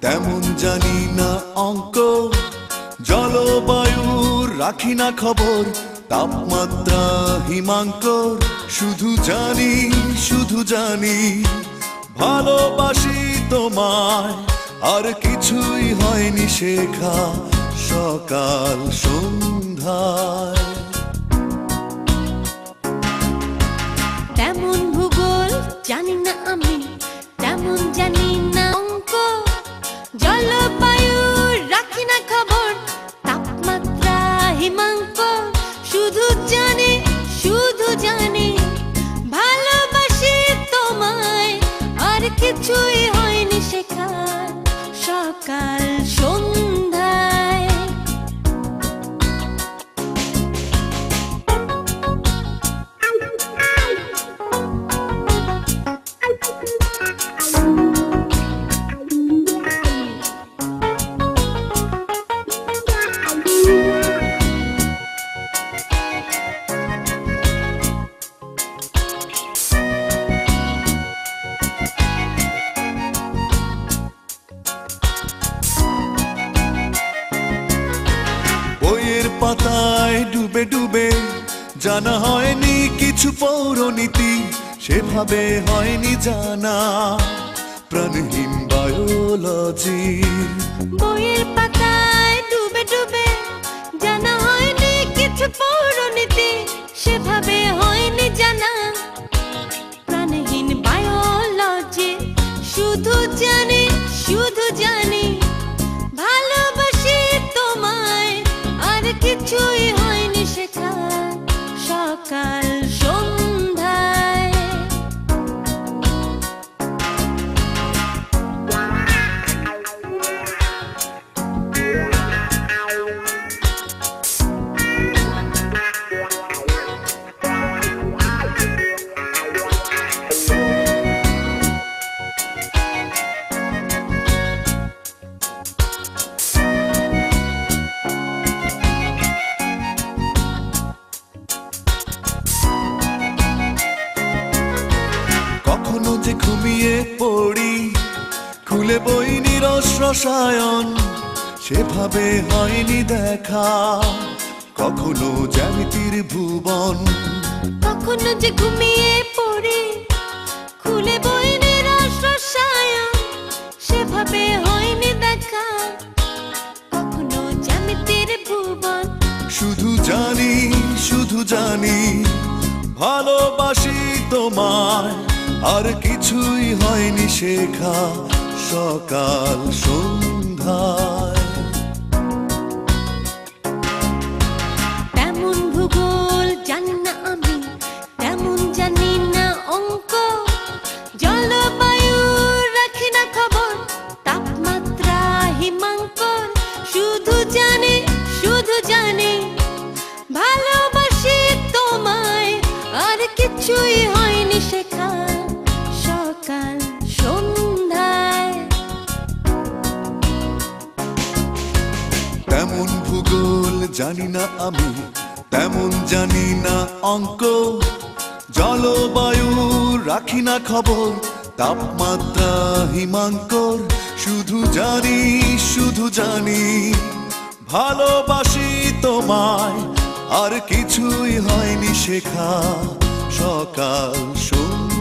তেমন জানি না অঙ্ক, জলবায়ুর রাখি না খবর, তাপমাত্রা হিমাঙ্কর। শুধু জানি ভালোবাসি তোমায়, আর কিছুই হয়নি শেখা সকাল সন্ধ্যায়। তেমন ভূগোল জানি না আমি, তেমন জানি না অঙ্ক, জলবায়ু রাখি না খবর, তাপমাত্রা হিমাঙ্কর। শুধু জানি ভালোবাসি তোমায়, আর কিছুই হয়নি শেখা সকাল সন্ধ্যায়। বইয়ের পাতায় ডুবে ডুবে জানা হয়নি কিছু পৌরনীতি, সেভাবে হয়নি জানা প্রাণহীন বায়োলজি। বইয়ের পাতায় ডুবে ডুবে জানা হয়নি কিছু পৌরনীতি, সেভাবে হয়নি জানা প্রাণহীন বায়োলজি। শুধু জানি ভালোবাসি তোমায়, আর কিছুই হয়নি শেখা সকাল সন্ধ্যায়। কখনো যে ঘুমিয়ে পড়ি, খুলে বই নিরস রসায়ন, সেভাবে হয়নি দেখা কখনো জ্যামিতির ভুবন। কখনো যে ঘুমিয়ে পড়ি, খুলে বই নিরস রসায়ন, সেভাবে হয়নি দেখা কখনো জ্যামিতির ভুবন। শুধু জানি ভালোবাসি তোমায়, আর কিছুই হয়নি শেখা সকাল সন্ধ্যায়। তেমন ভূগোল জানি না আমি, তেমন জানি না অঙ্ক, জলবায়ু রাখি না খবর, তাপমাত্রা হিমাঙ্কর। শুধু জানি ভালোবাসি তোমায়, আর কিছুই হয়নি শেখা সকাল সন্ধ্যায়। তেমন ভূগোল জানি না আমি, তেমন জানি না অঙ্ক, জলবায়ু রাখি না খবর, তাপমাত্রা হিমাঙ্কর। শুধু জানি ভালোবাসি তোমায়, আর কিছুই হয়নি শেখা সকাল সন্ধ্যা।